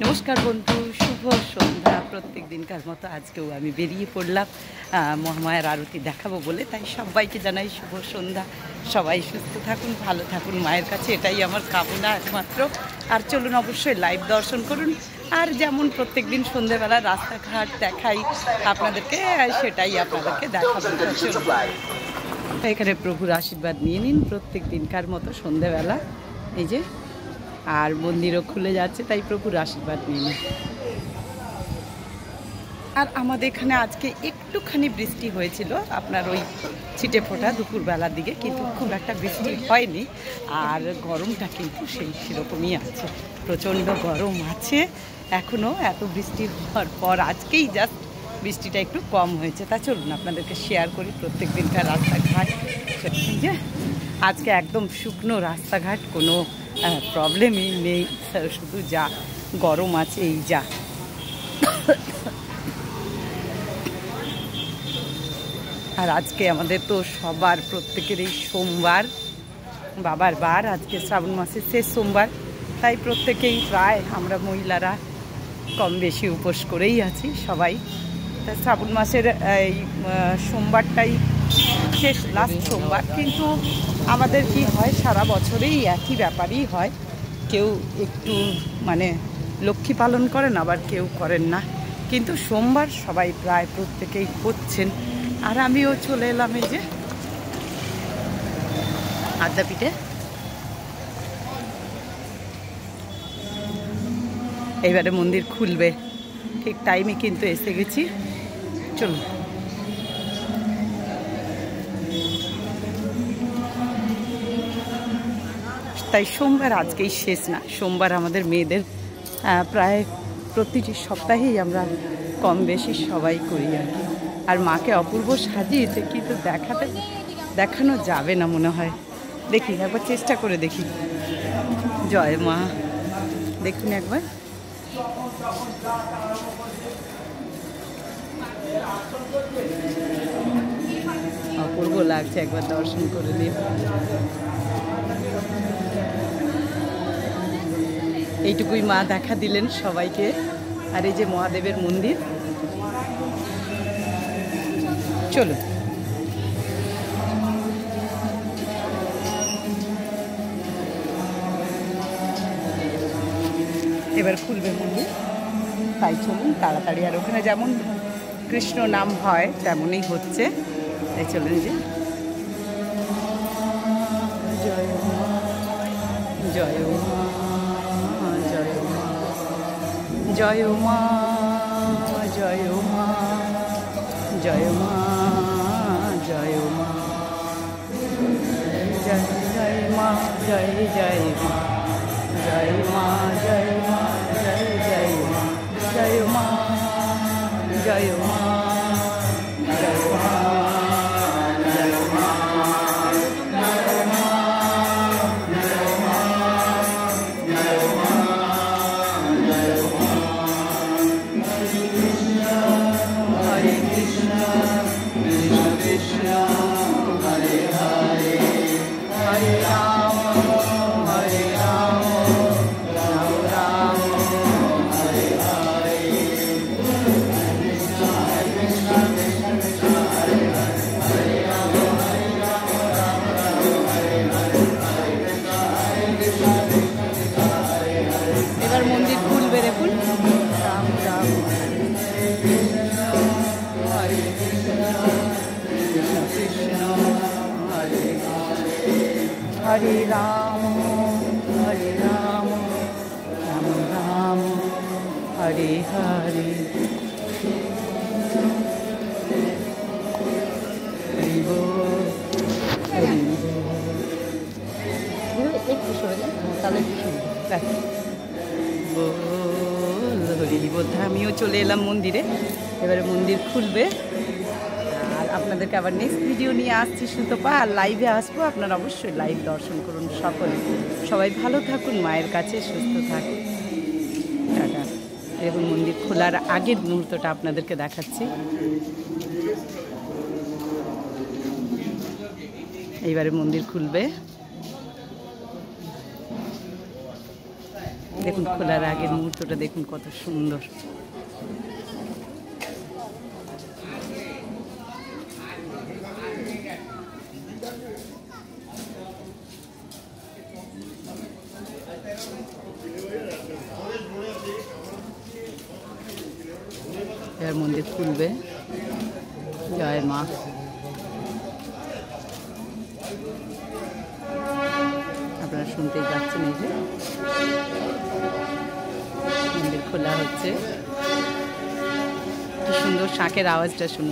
নমস্কার বন্ধু, শুভ সন্ধ্যা। প্রত্যেক দিনকার মতো আজকেও আমি বেরিয়ে পড়লাম মহামায়ার আরতি দেখাবো বলে। তাই সবাইকে জানাই শুভ সন্ধ্যা। সবাই সুস্থ থাকুন, ভালো থাকুন, মায়ের কাছে এটাই আমার কামনা একমাত্র। আর চলুন অবশ্যই লাইভ দর্শন করুন। আর যেমন প্রত্যেক দিন সন্ধ্যেবেলা রাস্তাঘাট দেখাই আপনাদেরকে, সেটাই আপনাদেরকে দেখাবো। এখানে প্রভুর আশীর্বাদ নিয়ে নিন প্রত্যেক দিনকার মতো সন্ধ্যেবেলা। এই যে, আর মন্দিরও খুলে যাচ্ছে, তাই প্রভুর আশীর্বাদ নিন। আর আমাদের এখানে আজকে একটুখানি বৃষ্টি হয়েছিল, আপনার ওই ছিটে ফোটা দুপুরবেলার দিকে, কিন্তু খুব একটা বৃষ্টি হয়নি। আর গরমটা কিন্তু সেরকমই আছে, প্রচণ্ড গরম আছে এখনও। এত বৃষ্টি হওয়ার পর আজকেই জাস্ট বৃষ্টিটা একটু কম হয়েছে। তা চলুন আপনাদেরকে শেয়ার করি প্রত্যেক দিনকার রাস্তাঘাট। যে আজকে একদম শুকনো রাস্তাঘাট, কোনো প্রবলেমই নেই, শুধু যা গরম আছে এই যা। আর আজকে আমাদের তো সবার প্রত্যেকেরই সোমবার, বাবার বার। আজকে শ্রাবণ মাসের শেষ সোমবার, তাই প্রত্যেকেই প্রায় আমরা মহিলারা কম বেশি উপোস করেই আছি সবাই। তা শ্রাবণ মাসের এই সোমবারটাই শেষ, লাস্ট সোমবার। কিন্তু আমাদের কি হয়, সারা বছরেই একই ব্যাপারই হয়। কেউ একটু মানে লক্ষ্মী পালন করেন, আবার কেউ করেন না, কিন্তু সোমবার সবাই প্রায় প্রত্যেকেই করছেন। আর আমিও চলে এলাম এই যে আদ্যাপীঠে। এইবারে মন্দির খুলবে, ঠিক টাইমে কিন্তু এসে গেছি। চলুন। তাই সোমবার আজকেই শেষ না, সোমবার আমাদের মেয়েদের প্রায় প্রতিটি সপ্তাহেই আমরা কম বেশি সবাই করি আর কি। আর মাকে অপূর্ব সাজিয়েছে, কিন্তু দেখানো যাবে না মনে হয়। দেখি একবার চেষ্টা করে দেখি। জয় মা, দেখুন একবার। অপূর্ব লাগছে, একবার দর্শন করে দিন। এইটুকুই মা দেখা দিলেন সবাইকে। আর এই যে মহাদেবের মন্দির। চলো এবার খুলবে মন্দির, তাই চলুন তাড়াতাড়ি। আর ওখানে যেমন কৃষ্ণ নাম হয় তেমনই হচ্ছে, তাই চলুন। যে জয় মা, জয় মা, জয় মা, জয় মা, জয় মা, জয় মা, জয় মা, জয় জয় মা, জয় জয় মা, জয় মা, জয় মা, জয় জয় মা, জয় মা, জয় মা, জয় মা, জয় মা, হরে কৃষ্ণ কৃষ্ণ কৃষ্ণ হরে হরে, হরে রাম হরে রাম, রাম রাম হরে হরে, হরে কৃষ্ণ কৃষ্ণ কৃষ্ণ হরে হরে, হরে রাম হরে রাম, রাম রাম হরে হরে, হরে কৃষ্ণ কৃষ্ণ কৃষ্ণ হরে হরে। এবার মন্দির খুলবে, দেখুন। রাম রাম হরে কৃষ্ণ কৃষ্ণ কৃষ্ণ হরে হরে, হরে রাম রাম রাম হরে হরে। হরি বল, হরি বল। একটু সরে যান, তাহলে বল হরি বল। আমিও চলে এলাম মন্দিরে, এবারে মন্দির খুলবে। আর আপনাদেরকে আবার নেক্সট ভিডিও নিয়ে আসছি সুতপা, আর লাইভে আসবো। আপনারা অবশ্যই লাইভ দর্শন করুন সকলে। সবাই ভালো থাকুন, মায়ের কাছে সুস্থ থাকুন। টাটা। এবং মন্দির খোলার আগের মুহূর্তটা আপনাদেরকে দেখাচ্ছি। এইবারে মন্দির খুলবে। দেখুন খোলার আগের মুহূর্তটা দেখুন কত সুন্দর। এর মন্দির খুলবে। জয় মা। আপনারা শুনতেই যাচ্ছেন, এই যে মন্দির খোলা হচ্ছে। কি সুন্দর শাঁখের আওয়াজটা শুনুন।